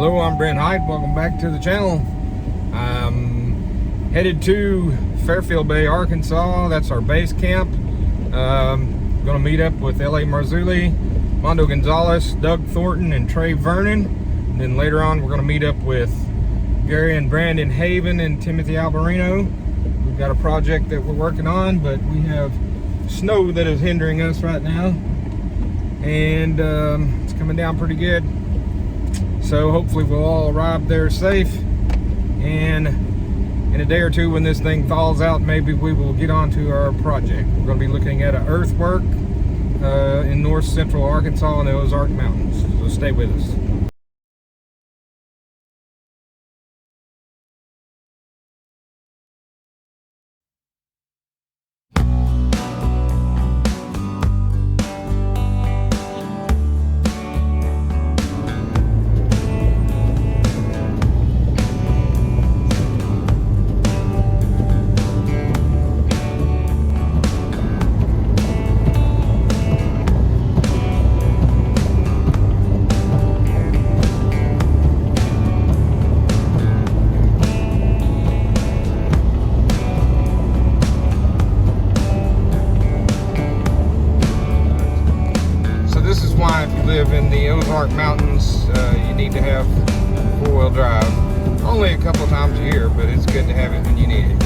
Hello, I'm Brent Hyde. Welcome back to the channel. I'm headed to Fairfield Bay, Arkansas. That's our base camp. Going to meet up with L.A. Marzulli, Mondo Gonzalez, Doug Thornton, and Trey Vernon. And then later on, we're going to meet up with Gary and Brandon Haven and Timothy Alberino. We've got a project that we're working on, but we have snow that is hindering us right now. And it's coming down pretty good. So hopefully we'll all arrive there safe, and in a day or two when this thing thaws out, maybe we will get on to our project. We're going to be looking at an earthwork in north central Arkansas in the Ozark Mountains. So stay with us. If you live in the Ozark Mountains, you need to have four-wheel drive. Only a couple of times a year, but it's good to have it when you need it.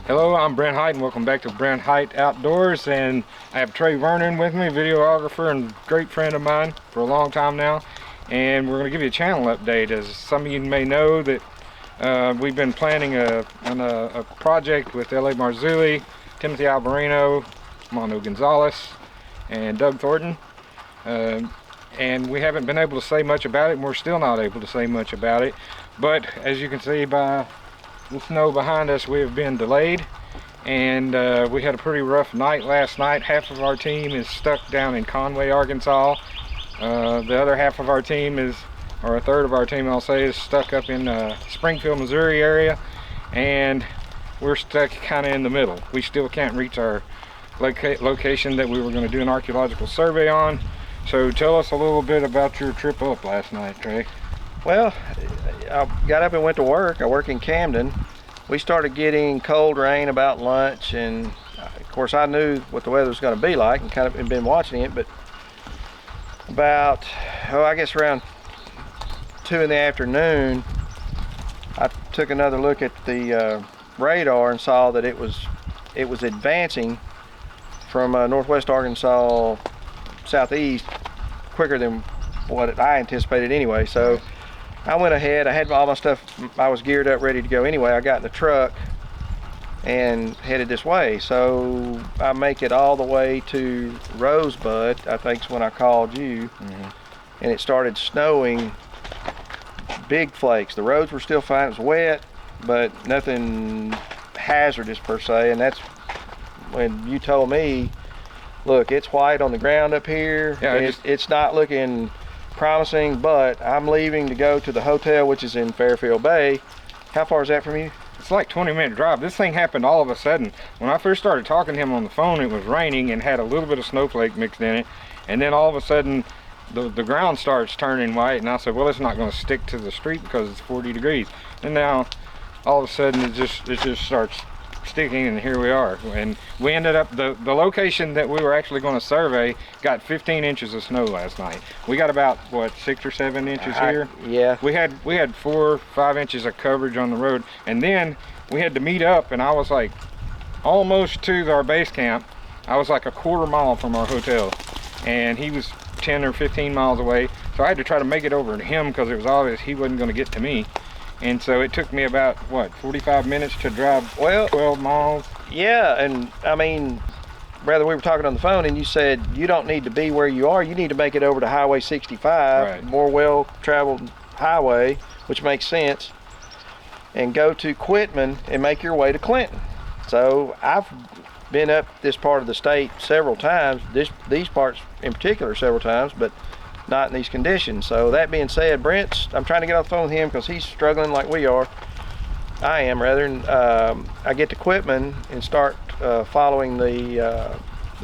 Hello, I'm Brent Hyde and welcome back to Brent Hyde Outdoors, and I have Trey Vernon with me, videographer and great friend of mine for a long time now, and we're going to give you a channel update. As some of you may know, that we've been planning a project with L.A. Marzulli, Timothy Alberino, Mondo Gonzalez, and Doug Thornton, and we haven't been able to say much about it, and we're still not able to say much about it, but as you can see by the snow behind us, we have been delayed, and we had a pretty rough night last night. Half of our team is stuck down in Conway, Arkansas. The other half of our team is, or a third of our team I'll say, is stuck up in Springfield, Missouri area, and we're stuck kind of in the middle. We still can't reach our location that we were going to do an archaeological survey on. So tell us a little bit about your trip up last night, Trey. Well, I got up and went to work. I work in Camden. We started getting cold rain about lunch, and of course I knew what the weather was going to be like and kind of been watching it, but about, I guess around 2 in the afternoon, I took another look at the radar and saw that it was advancing from northwest Arkansas southeast quicker than what I anticipated anyway. So I went ahead. I had all my stuff. I was geared up, ready to go anyway. I got in the truck and headed this way. So I make it all the way to Rosebud, I think is when I called you. And it started snowing, big flakes. The roads were still fine. It was wet, but nothing hazardous per se. And that's when you told me, look, it's white on the ground up here. Yeah, it's not looking promising, but I'm leaving to go to the hotel, which is in Fairfield Bay. How far is that from you? It's like 20-minute drive. This thing happened all of a sudden. When I first started talking to him on the phone, it was raining and had a little bit of snowflake mixed in it, and then all of a sudden the ground starts turning white, and I said, well, it's not going to stick to the street because it's 40 degrees. And now all of a sudden it just starts sticking, and here we are. And we ended up, the location that we were actually going to survey got 15 inches of snow last night. We got about what, 6 or 7 inches here. Yeah, we had 4 or 5 inches of coverage on the road, and then we had to meet up, and I was like almost to our base camp. I was like a quarter mile from our hotel, and he was 10 or 15 miles away, so I had to try to make it over to him because it was obvious he wasn't going to get to me. And so it took me about, what, 45 minutes to drive 12 miles? Yeah, and I mean, brother, we were talking on the phone and you said you don't need to be where you are. You need to make it over to Highway 65, Right. more well-traveled highway, which makes sense, and go to Quitman and make your way to Clinton. So I've been up this part of the state several times, these parts in particular several times, but not in these conditions. So that being said, I'm trying to get off the phone with him because he's struggling like we are. I am rather, and I get to Quitman and start following the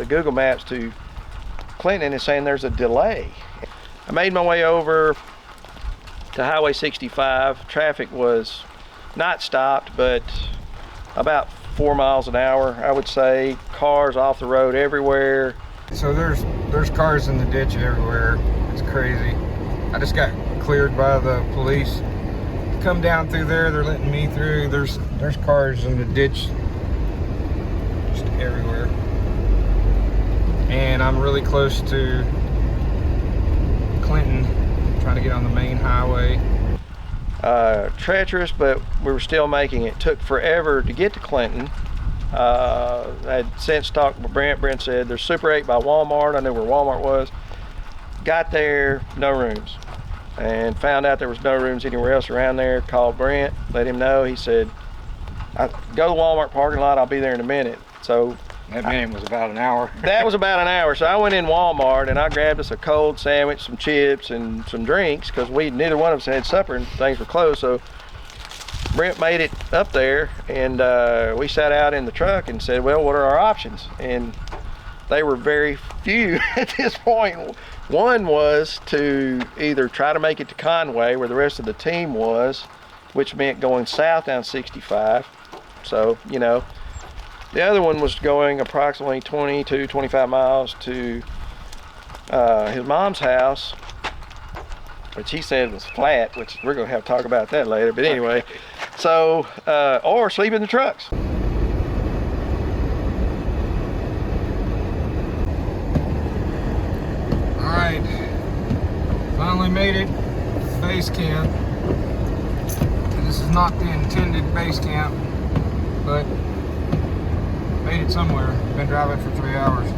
Google Maps to Clinton and saying there's a delay. I made my way over to Highway 65. Traffic was not stopped, but about 4 miles an hour, I would say. Cars off the road everywhere. So there's cars in the ditch everywhere. It's crazy. I just got cleared by the police. Come down through there, they're letting me through. There's cars in the ditch just everywhere. And I'm really close to Clinton, trying to get on the main highway. Treacherous, but we were still making it. Took forever to get to Clinton. I had since talked with Brent. Brent said there's Super 8 by Walmart. I knew where Walmart was. Got there, no rooms, and found out there was no rooms anywhere else around there. Called Brent, let him know. He said, go to the Walmart parking lot, I'll be there in a minute. So That minute was about an hour. that was about an hour. So I went in Walmart and I grabbed us a cold sandwich, some chips, and some drinks, because neither one of us had supper and things were closed. So Brent made it up there, and we sat out in the truck and said, well, what are our options? And they were very few at this point. One was to either try to make it to Conway, where the rest of the team was, which meant going south down 65. So, you know, the other one was going approximately 20 to 25 miles to his mom's house, which he said was flat, which we're going to have to talk about that later. But anyway, so, or sleep in the trucks. Alright, finally made it to base camp. And this is not the intended base camp, but made it somewhere. Been driving for 3 hours.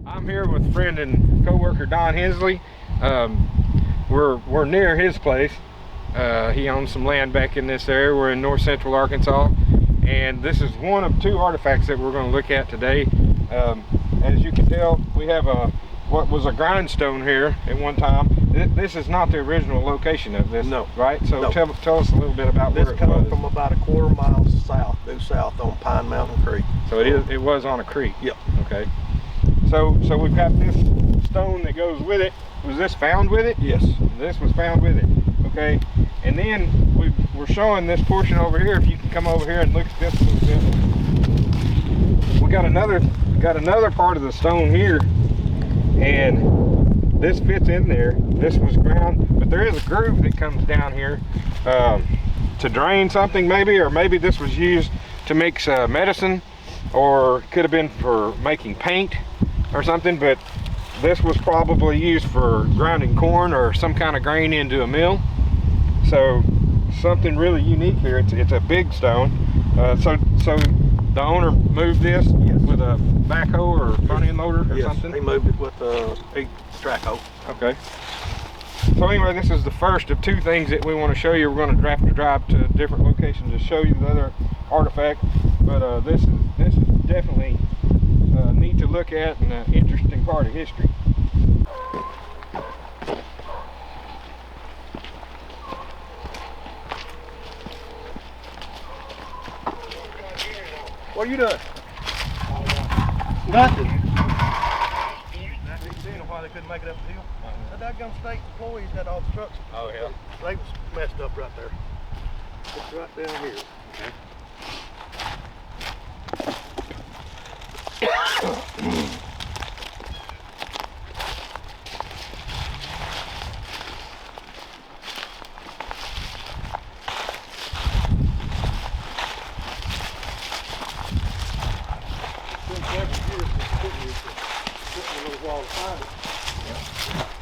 I'm here with friend and co-worker Don Hensley. We're near his place. He owns some land back in this area. We're in north central Arkansas, and this is one of 2 artifacts that we're going to look at today. As you can tell, we have what was a grindstone here at one time. This is not the original location of this, No. right? So No. tell us a little bit about This where it comes was. from about a quarter-mile south, due south on Pine Mountain Creek. So it was on a creek. Yep. Okay. So we've got this stone that goes with it. Was this found with it? Yes. This was found with it. Okay. And then we're showing this portion over here. If you can come over here and look at this a little bit. We got another part of the stone here, and this fits in there. This was ground, but there is a groove that comes down here to drain something maybe, or maybe this was used to make medicine, or it could have been for making paint or something, but this was probably used for grinding corn or some kind of grain into a mill. So something really unique here. It's a big stone. So the owner moved this with a backhoe or front end loader or something? He moved it with a big track hoe. Okay. So anyway, this is the first of two things that we want to show you. We're going to have to drive to different locations to show you the other artifact, but this is definitely neat to look at and an interesting part of history. What are you doing? Nothing. Seeing why they couldn't make it up the hill. The daggum state employees had all the trucks. Oh yeah. They was messed up right there. It's right down here.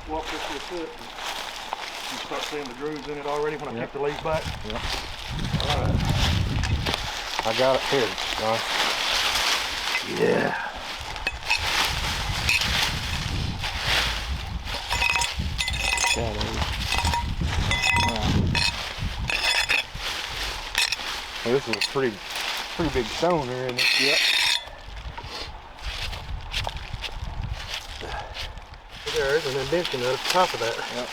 Walk this your foot and you start seeing the grooves in it already when I kick the leaves back. Yeah. All right. I got it here, John. Yeah. Well, this is a pretty big stone here, isn't it? Yep. There is an indentation at the top of that. Yep.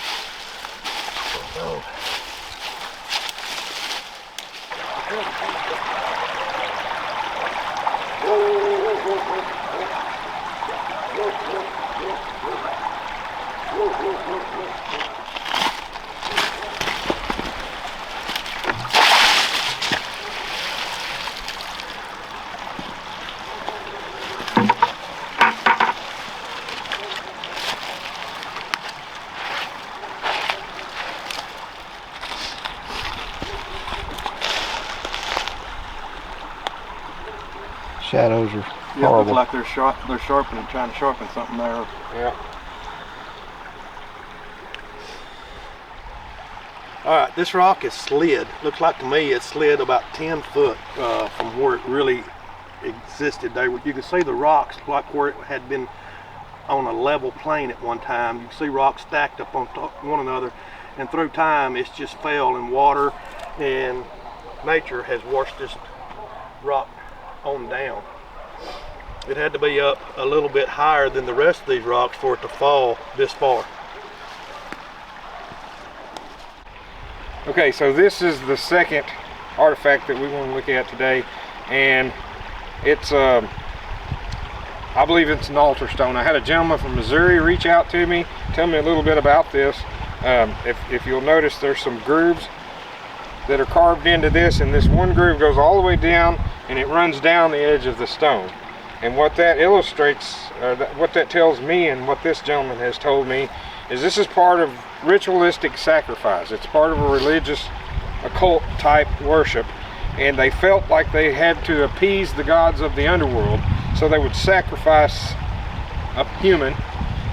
Oh. Shadows are Yeah, it horrible. looks like they're sharpening, trying to sharpen something there. Yeah. All right, this rock is slid. Looks like to me it slid about 10 foot from where it really existed. You can see the rocks like where it had been on a level plane at one time. You can see rocks stacked up on top of one another, and through time it's just fell in water, and nature has washed this rock on down. It had to be up a little bit higher than the rest of these rocks for it to fall this far. Okay, so this is the second artifact that we want to look at today, and it's I believe it's an altar stone. I had a gentleman from Missouri reach out to me, tell me a little bit about this. If you'll notice, there's some grooves that are carved into this, and this one groove goes all the way down and it runs down the edge of the stone. And what that illustrates, what that tells me and what this gentleman has told me, is this is part of ritualistic sacrifice. It's part of a religious occult type worship, and they felt like they had to appease the gods of the underworld, so they would sacrifice a human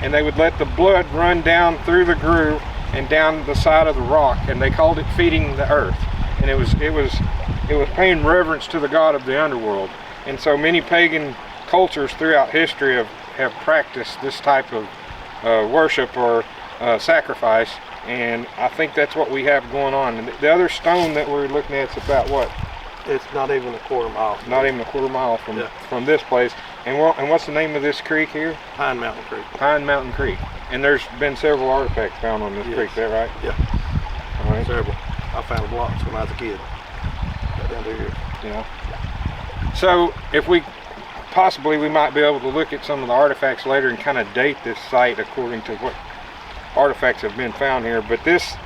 and they would let the blood run down through the groove and down the side of the rock, and they called it feeding the earth. And it was paying reverence to the god of the underworld. And so many pagan cultures throughout history have practiced this type of worship or sacrifice, and I think that's what we have going on. And the other stone that we're looking at is about what, It's not even a quarter mile. Not even a quarter mile from Yeah. from this place. And what's the name of this creek here? Pine Mountain Creek. Pine Mountain Creek. And there's been several artifacts found on this Yes. creek. Is that right? Yeah, All right. several. I found blocks when I was a kid. Right down through here. Yeah. So if we might be able to look at some of the artifacts later and kind of date this site according to what artifacts have been found here. But this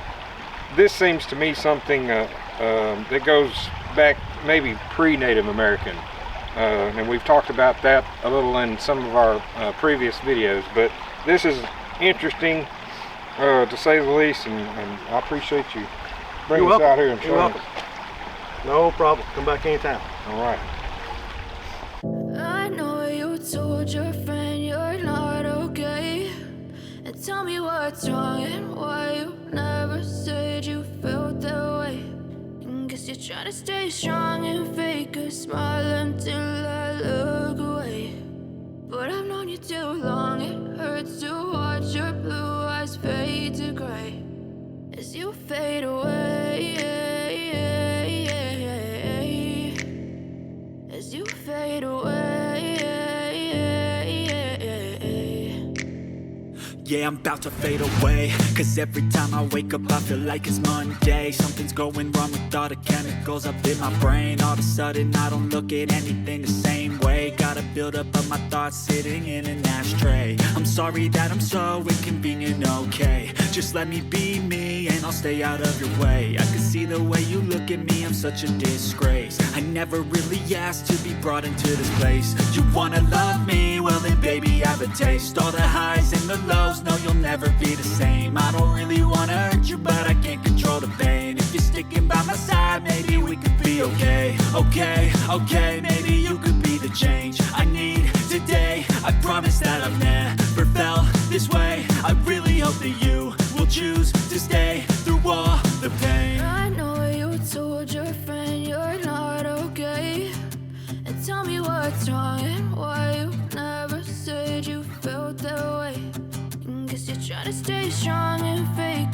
seems to me something that goes back maybe pre-Native American. And we've talked about that a little in some of our previous videos. But this is interesting to say the least, and I appreciate you bringing us out here and You're showing welcome. us. No problem. Come back anytime. All right. I know you told your friend you're not okay. And tell me what's wrong and why you never said you felt that way. And guess you're trying to stay strong and fake a smile until I look away. But I've known you too long, it hurts to watch your blue eyes fade to gray as you fade away. As you fade away. Yeah, I'm about to fade away, cause every time I wake up I feel like it's Monday. Something's going wrong with all the chemicals up in my brain. All of a sudden I don't look at anything the same way. Gotta build up of my thoughts sitting in an ashtray. I'm sorry that I'm so inconvenient, okay. Just let me be me and I'll stay out of your way. I can see the way you look at me, I'm such a disgrace. I never really asked to be brought into this place. You wanna love me? Well then baby have a taste. All the highs and the lows, no you'll never be the same. I don't really wanna hurt you, but I can't control the pain. If you're sticking by my side, maybe we could be okay. Okay, maybe you could be the change I need today. I promise that I've never felt this way. I really hope that you will choose to stay through all the pain. I know you told your friend you're not okay. And tell me what's wrong and why you never said you felt that way. And guess you're trying to stay strong and fake